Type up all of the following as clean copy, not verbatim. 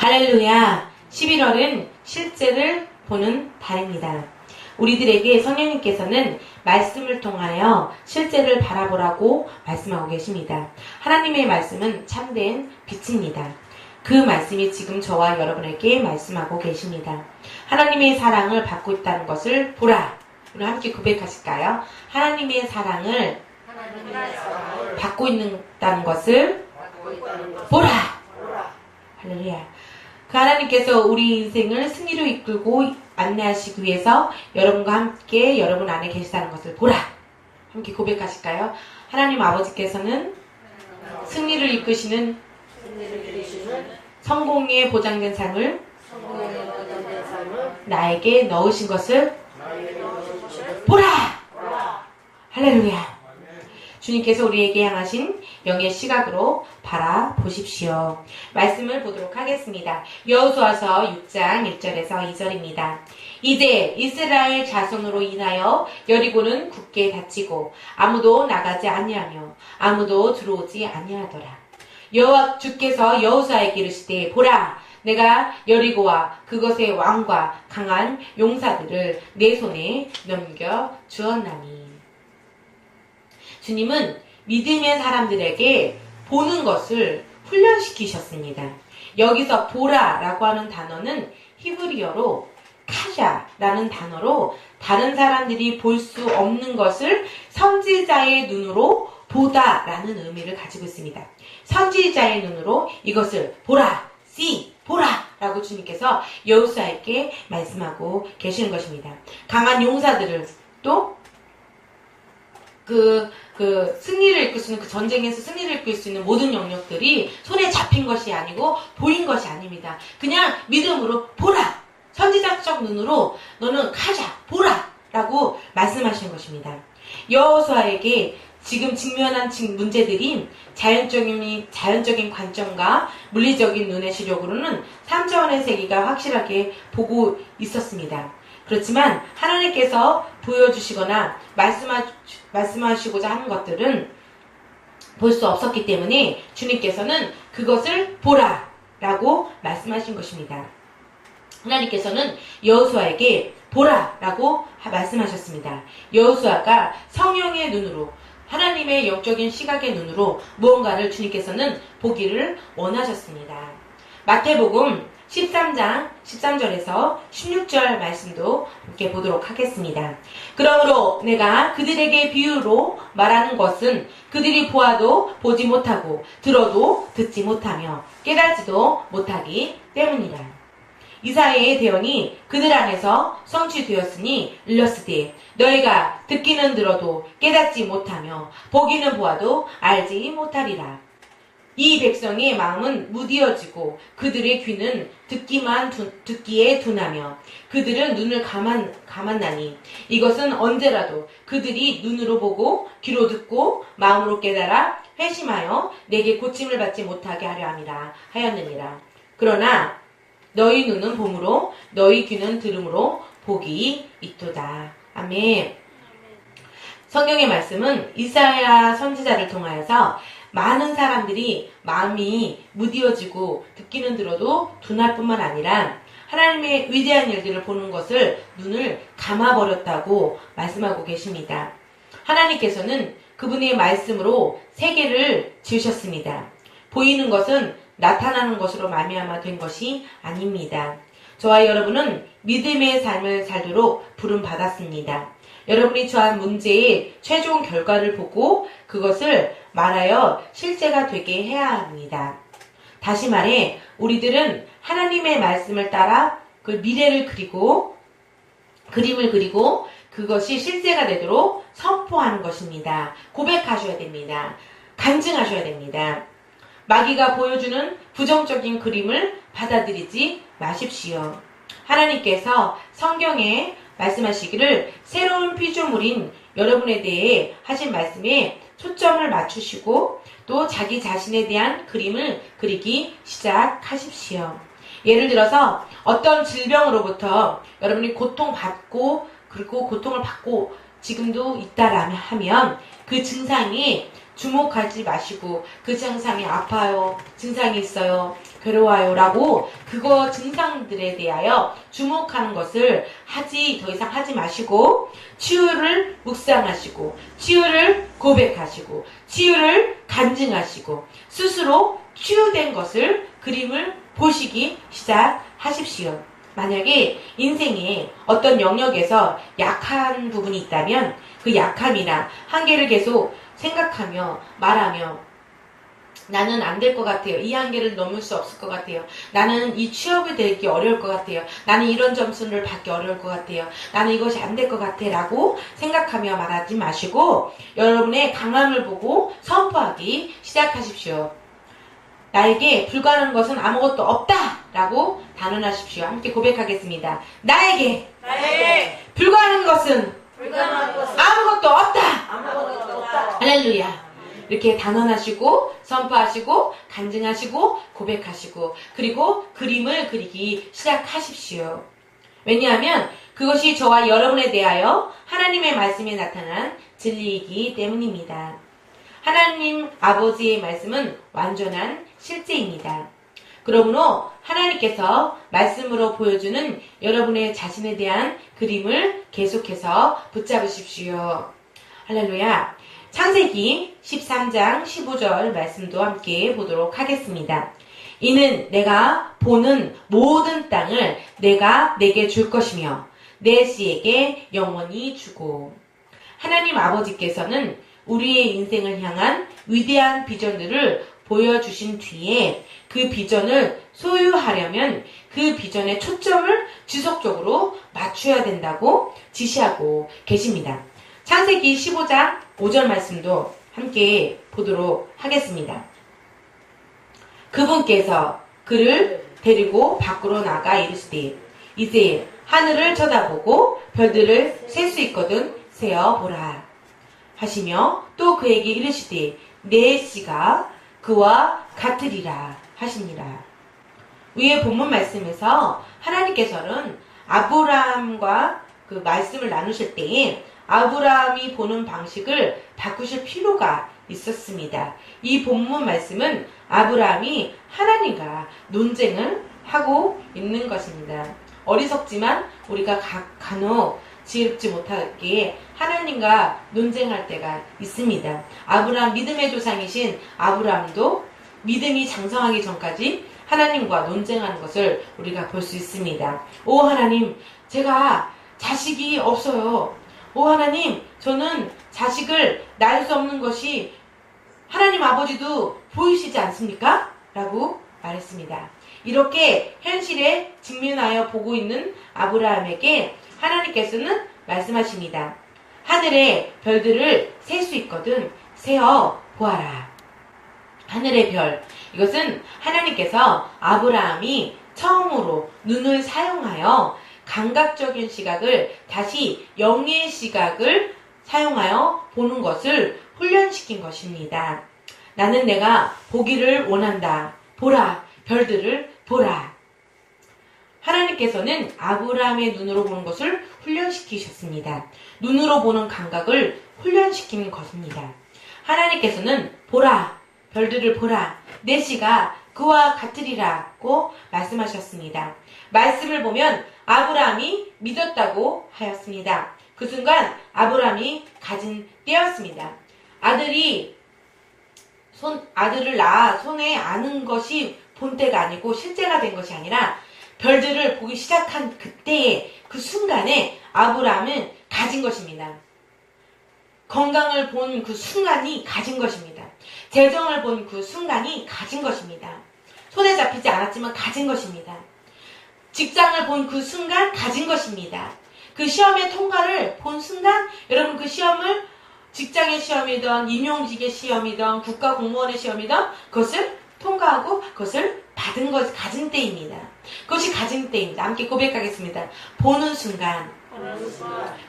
할렐루야. 11월은 실제를 보는 달입니다. 우리들에게 성령님께서는 말씀을 통하여 실제를 바라보라고 말씀하고 계십니다. 하나님의 말씀은 참된 빛입니다. 그 말씀이 지금 저와 여러분에게 말씀하고 계십니다. 하나님의 사랑을 받고 있다는 것을 보라. 우리 함께 고백하실까요? 하나님의 사랑을 받고 있다는 것을 보라. 할렐루야. 그 하나님께서 우리 인생을 승리로 이끌고 안내하시기 위해서 여러분과 함께 여러분 안에 계시다는 것을 보라. 함께 고백하실까요? 하나님 아버지께서는 승리를 이끄시는 성공에 보장된 삶을 나에게 넣으신 것을 보라. 할렐루야. 주님께서 우리에게 향하신 영의 시각으로 바라보십시오. 말씀을 보도록 하겠습니다. 여호수아서 6장 1절에서 2절입니다. 이제 이스라엘 자손으로 인하여 여리고는 굳게 닫히고 아무도 나가지 아니하며 아무도 들어오지 아니하더라. 여호와 주께서 여호수아에게 이르시되 보라, 내가 여리고와 그것의 왕과 강한 용사들을 내 손에 넘겨 주었나니. 주님은 믿음의 사람들에게 보는 것을 훈련시키셨습니다. 여기서 보라라고 하는 단어는 히브리어로 카샤라는 단어로 다른 사람들이 볼 수 없는 것을 선지자의 눈으로 보다라는 의미를 가지고 있습니다. 선지자의 눈으로 이것을 보라, 보라라고 주님께서 여호수아에게 말씀하고 계시는 것입니다. 강한 용사들을 또 승리를 이끌 수 있는, 그 전쟁에서 승리를 이끌 수 있는 모든 영역들이 손에 잡힌 것이 아니고 보인 것이 아닙니다. 그냥 믿음으로 보라! 선지자적 눈으로 너는 가자! 보라! 라고 말씀하시는 것입니다. 여호수아에게 지금 직면한 문제들이 자연적인 관점과 물리적인 눈의 시력으로는 3차원의 세계가 확실하게 보고 있었습니다. 그렇지만 하나님께서 보여주시거나 말씀하시고자 하는 것들은 볼 수 없었기 때문에 주님께서는 그것을 보라 라고 말씀하신 것입니다. 하나님께서는 여호수아에게 보라 라고 말씀하셨습니다. 여호수아가 성령의 눈으로, 하나님의 영적인 시각의 눈으로 무언가를 주님께서는 보기를 원하셨습니다. 마태복음 13장 13절에서 16절 말씀도 함께 보도록 하겠습니다. 그러므로 내가 그들에게 비유로 말하는 것은 그들이 보아도 보지 못하고 들어도 듣지 못하며 깨닫지도 못하기 때문이라. 이사야의 대언이 그들 안에서 성취되었으니 일렀으되 너희가 듣기는 들어도 깨닫지 못하며 보기는 보아도 알지 못하리라. 이 백성의 마음은 무디어지고 그들의 귀는 듣기에 둔하며 그들은 눈을 감았나니 이것은 언제라도 그들이 눈으로 보고 귀로 듣고 마음으로 깨달아 회심하여 내게 고침을 받지 못하게 하려 함이라 하였느니라. 그러나 너희 눈은 봄으로 너희 귀는 들음으로 복이 있도다. 아멘. 성경의 말씀은 이사야 선지자를 통하여서 많은 사람들이 마음이 무디어지고 듣기는 들어도 둔할 뿐만 아니라 하나님의 위대한 일들을 보는 것을 눈을 감아버렸다고 말씀하고 계십니다. 하나님께서는 그분의 말씀으로 세계를 지으셨습니다. 보이는 것은 나타나는 것으로 말미암아 된 것이 아닙니다. 저와 여러분은 믿음의 삶을 살도록 부름받았습니다. 여러분이 처한 문제의 최종 결과를 보고 그것을 말하여 실제가 되게 해야 합니다. 다시 말해 우리들은 하나님의 말씀을 따라 그 미래를 그림을 그리고 그것이 실제가 되도록 선포하는 것입니다. 고백하셔야 됩니다. 간증하셔야 됩니다. 마귀가 보여주는 부정적인 그림을 받아들이지 마십시오. 하나님께서 성경에 말씀하시기를 새로운 피조물인 여러분에 대해 하신 말씀에 초점을 맞추시고 또 자기 자신에 대한 그림을 그리기 시작하십시오. 예를 들어서 어떤 질병으로부터 여러분이 고통을 받고 지금도 있다라면 하면 그 증상이 주목하지 마시고 그 증상이 아파요, 증상이 있어요, 괴로워요 라고 그거 증상들에 대하여 주목하는 것을 더 이상 하지 마시고 치유를 묵상하시고 치유를 고백하시고 치유를 간증하시고 스스로 치유된 것을 그림을 보시기 시작하십시오. 만약에 인생에 어떤 영역에서 약한 부분이 있다면 그 약함이나 한계를 계속 생각하며 말하며 나는 안 될 것 같아요. 이 한계를 넘을 수 없을 것 같아요. 나는 이 취업이 되기 어려울 것 같아요. 나는 이런 점수를 받기 어려울 것 같아요. 나는 이것이 안 될 것 같아 라고 생각하며 말하지 마시고 여러분의 강함을 보고 선포하기 시작하십시오. 나에게 불가능한 것은 아무것도 없다 라고 단언하십시오. 함께 고백하겠습니다. 나에게 불가능한 것은 아무것도 없다. 할렐루야. 이렇게 단언하시고 선포하시고 간증하시고 고백하시고 그리고 그림을 그리기 시작하십시오. 왜냐하면 그것이 저와 여러분에 대하여 하나님의 말씀에 나타난 진리이기 때문입니다. 하나님 아버지의 말씀은 완전한 실제입니다. 그러므로 하나님께서 말씀으로 보여주는 여러분의 자신에 대한 그림을 계속해서 붙잡으십시오. 할렐루야. 창세기 13장 15절 말씀도 함께 보도록 하겠습니다. 이는 내가 보는 모든 땅을 내가 내게 줄 것이며 내 씨에게 영원히 주고. 하나님 아버지께서는 우리의 인생을 향한 위대한 비전들을 보여주신 뒤에 그 비전을 소유하려면 그 비전의 초점을 지속적으로 맞춰야 된다고 지시하고 계십니다. 창세기 15장 5절 말씀도 함께 보도록 하겠습니다. 그분께서 그를 데리고 밖으로 나가 이르시되 이제 하늘을 쳐다보고 별들을 셀 수 있거든 세어보라 하시며 또 그에게 이르시되 내 씨가 그와 같으리라 하시니라. 위의 본문 말씀에서 하나님께서는 아브라함과 그 말씀을 나누실 때에 아브라함이 보는 방식을 바꾸실 필요가 있었습니다. 이 본문 말씀은 아브라함이 하나님과 논쟁을 하고 있는 것입니다. 어리석지만 우리가 간혹 지혜롭지 못하게 하나님과 논쟁할 때가 있습니다. 아브라함 믿음의 조상이신 아브라함도 믿음이 장성하기 전까지 하나님과 논쟁하는 것을 우리가 볼 수 있습니다. 오 하나님, 제가 자식이 없어요. 오 하나님, 저는 자식을 낳을 수 없는 것이 하나님 아버지도 보이시지 않습니까? 라고 말했습니다. 이렇게 현실에 직면하여 보고 있는 아브라함에게 하나님께서는 말씀하십니다. 하늘의 별들을 셀 수 있거든 세어 보아라. 하늘의 별, 이것은 하나님께서 아브라함이 처음으로 눈을 사용하여 감각적인 시각을 다시 영의 시각을 사용하여 보는 것을 훈련시킨 것입니다. 나는 내가 보기를 원한다. 보라, 별들을 보라. 하나님께서는 아브라함의 눈으로 보는 것을 훈련시키셨습니다. 눈으로 보는 감각을 훈련시키는 것입니다. 하나님께서는 보라, 별들을 보라, 내 씨가 그와 같으리라고 말씀하셨습니다. 말씀을 보면 아브라함이 믿었다고 하였습니다. 그 순간 아브라함이 가진 때였습니다. 아들을 낳아 손에 안은 것이 본때가 아니고 실제가 된 것이 아니라 별들을 보기 시작한 그때의 그 순간에 아브라함은 가진 것입니다. 건강을 본 그 순간이 가진 것입니다. 재정을 본 그 순간이 가진 것입니다. 손에 잡히지 않았지만 가진 것입니다. 직장을 본 그 순간 가진 것입니다. 그 시험의 통과를 본 순간 여러분 그 시험을 직장의 시험이든 임용직의 시험이든 국가공무원의 시험이든 그것을 통과하고 그것을 받은 것 가진 때입니다. 그것이 가진 때입니다. 함께 고백하겠습니다. 보는 순간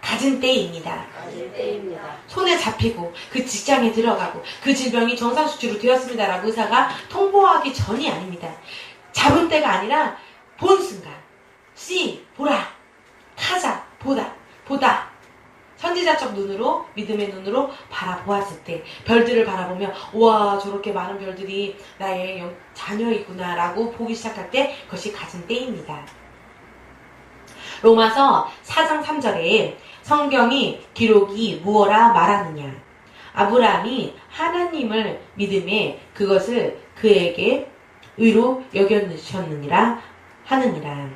가진 때입니다. 손에 잡히고 그 직장에 들어가고 그 질병이 정상수치로 되었습니다라고 의사가 통보하기 전이 아닙니다. 잡은 때가 아니라 본 순간 보라, 타자, 보다 선지자적 눈으로, 믿음의 눈으로 바라보았을 때, 별들을 바라보며 우와 저렇게 많은 별들이 나의 자녀이구나 라고 보기 시작할 때 그것이 가진 때입니다. 로마서 4장 3절에 성경이 기록이 무엇라 말하느냐. 아브라함이 하나님을 믿음에 그것을 그에게 의로 여겨주셨느니라 하느니라.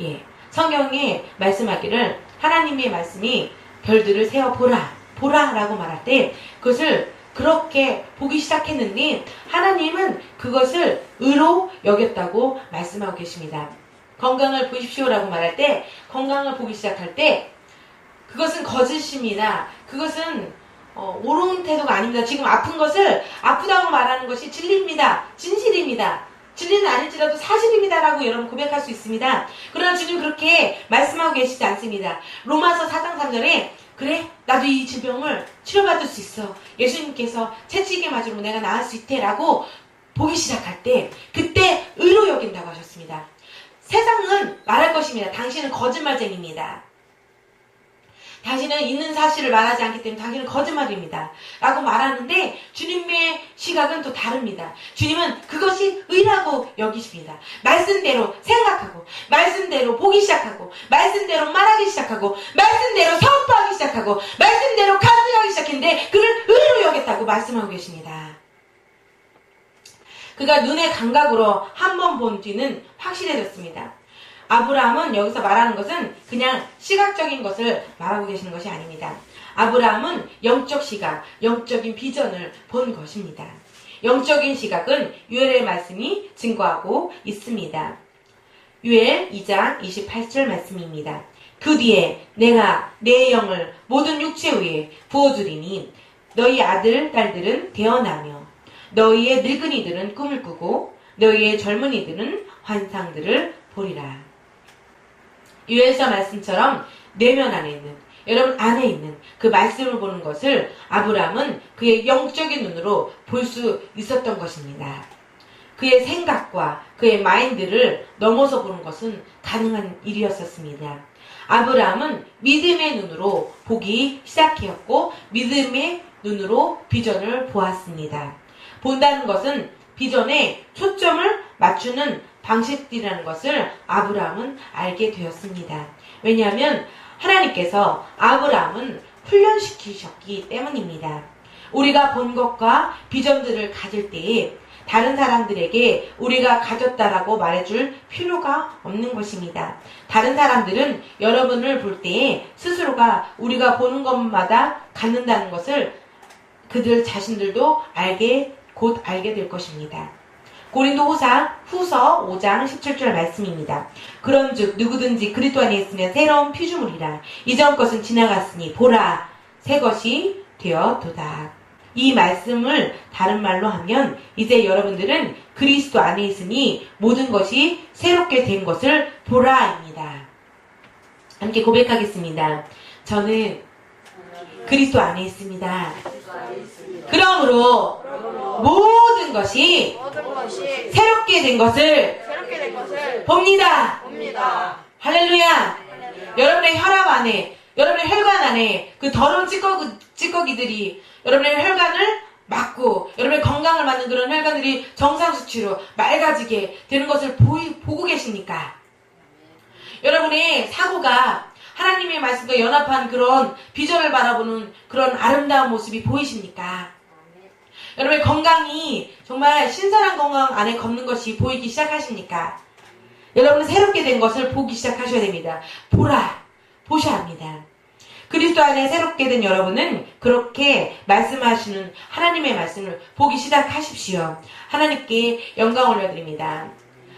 예, 성경에 말씀하기를 하나님의 말씀이 별들을 세어 보라 라고 말할 때 그것을 그렇게 보기 시작했는데 하나님은 그것을 의로 여겼다고 말씀하고 계십니다. 건강을 보십시오 라고 말할 때 건강을 보기 시작할 때 그것은 거짓입니다. 그것은 옳은 태도가 아닙니다. 지금 아픈 것을 아프다고 말하는 것이 진리입니다. 진실입니다. 진리는 아닐지라도 사실입니다 라고 여러분 고백할 수 있습니다. 그러나 주님 그렇게 말씀하고 계시지 않습니다. 로마서 4장 3절에 그래 나도 이 질병을 치료받을 수 있어. 예수님께서 채찍에 맞으면 내가 나을 수 있대 라고 보기 시작할 때 그때 의로 여긴다고 하셨습니다. 세상은 말할 것입니다. 당신은 거짓말쟁이입니다. 당신은 있는 사실을 말하지 않기 때문에 당신은 거짓말입니다. 라고 말하는데 주님의 시각은 또 다릅니다. 주님은 그것이 의라고 여기십니다. 말씀대로 생각하고 말씀대로 보기 시작하고 말씀대로 말하기 시작하고 말씀대로 선포하기 시작하고 말씀대로 간증하기 시작했는데 그를 의로 여겼다고 말씀하고 계십니다. 그가 눈의 감각으로 한 번 본 뒤는 확실해졌습니다. 아브라함은 여기서 말하는 것은 그냥 시각적인 것을 말하고 계시는 것이 아닙니다. 아브라함은 영적 시각, 영적인 비전을 본 것입니다. 영적인 시각은 유엘의 말씀이 증거하고 있습니다. 유엘 2장 28절 말씀입니다. 그 뒤에 내가 내 영을 모든 육체 위에 부어주리니 너희 아들, 딸들은 되어나며 너희의 늙은이들은 꿈을 꾸고 너희의 젊은이들은 환상들을 보리라. 유엘서 말씀처럼 내면 안에 있는 여러분 안에 있는 그 말씀을 보는 것을 아브라함은 그의 영적인 눈으로 볼 수 있었던 것입니다. 그의 생각과 그의 마인드를 넘어서 보는 것은 가능한 일이었었습니다. 아브라함은 믿음의 눈으로 보기 시작했고 믿음의 눈으로 비전을 보았습니다. 본다는 것은 비전에 초점을 맞추는 방식이라는 것을 아브라함은 알게 되었습니다. 왜냐하면 하나님께서 아브라함은 훈련시키셨기 때문입니다. 우리가 본 것과 비전들을 가질 때에 다른 사람들에게 우리가 가졌다라고 말해줄 필요가 없는 것입니다. 다른 사람들은 여러분을 볼 때에 스스로가 우리가 보는 것마다 갖는다는 것을 그들 자신들도 곧 알게 될 것입니다. 고린도후서 5장 17절 말씀입니다. 그런즉 누구든지 그리스도 안에 있으면 새로운 피조물이라. 이전 것은 지나갔으니 보라 새 것이 되어도다. 이 말씀을 다른 말로 하면 이제 여러분들은 그리스도 안에 있으니 모든 것이 새롭게 된 것을 보라입니다. 함께 고백하겠습니다. 저는 그리스도 안에 있습니다. 그러므로 모든 것이 새롭게 된 것을 봅니다. 할렐루야. 여러분의 혈압 안에, 여러분의 혈관 안에 그 더러운 찌꺼기들이 여러분의 혈관을 막고 여러분의 건강을 막는 그런 혈관들이 정상 수치로 맑아지게 되는 것을 보고 계십니까? 여러분의 사고가 하나님의 말씀과 연합한 그런 비전을 바라보는 그런 아름다운 모습이 보이십니까? 여러분의 건강이 정말 신선한 건강 안에 걷는 것이 보이기 시작하십니까? 여러분은 새롭게 된 것을 보기 시작하셔야 됩니다. 보셔야 합니다. 그리스도 안에 새롭게 된 여러분은 그렇게 말씀하시는 하나님의 말씀을 보기 시작하십시오. 하나님께 영광 올려드립니다.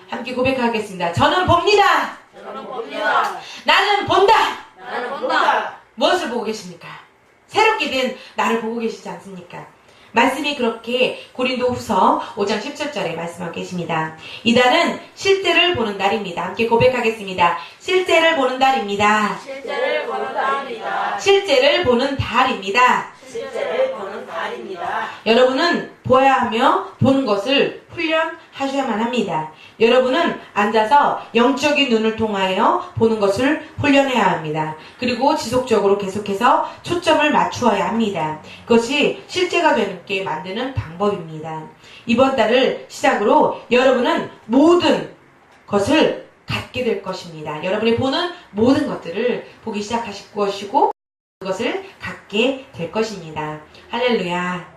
함께 고백하겠습니다. 저는 봅니다. 나는 본다. 무엇을 보고 계십니까? 새롭게 된 나를 보고 계시지 않습니까? 말씀이 그렇게 고린도후서 5장 17절에 말씀하고 계십니다. 이달은 실제를 보는 달입니다. 함께 고백하겠습니다. 실제를 보는 달입니다. 실제를 보는 달입니다. 여러분은 보아야 하며 보는 것을 훈련하셔야만 합니다. 여러분은 앉아서 영적인 눈을 통하여 보는 것을 훈련해야 합니다. 그리고 지속적으로 계속해서 초점을 맞추어야 합니다. 그것이 실제가 되게 만드는 방법입니다. 이번 달을 시작으로 여러분은 모든 것을 갖게 될 것입니다. 여러분이 보는 모든 것들을 보기 시작하실 것이고 그것을 갖게 될 것입니다. 할렐루야.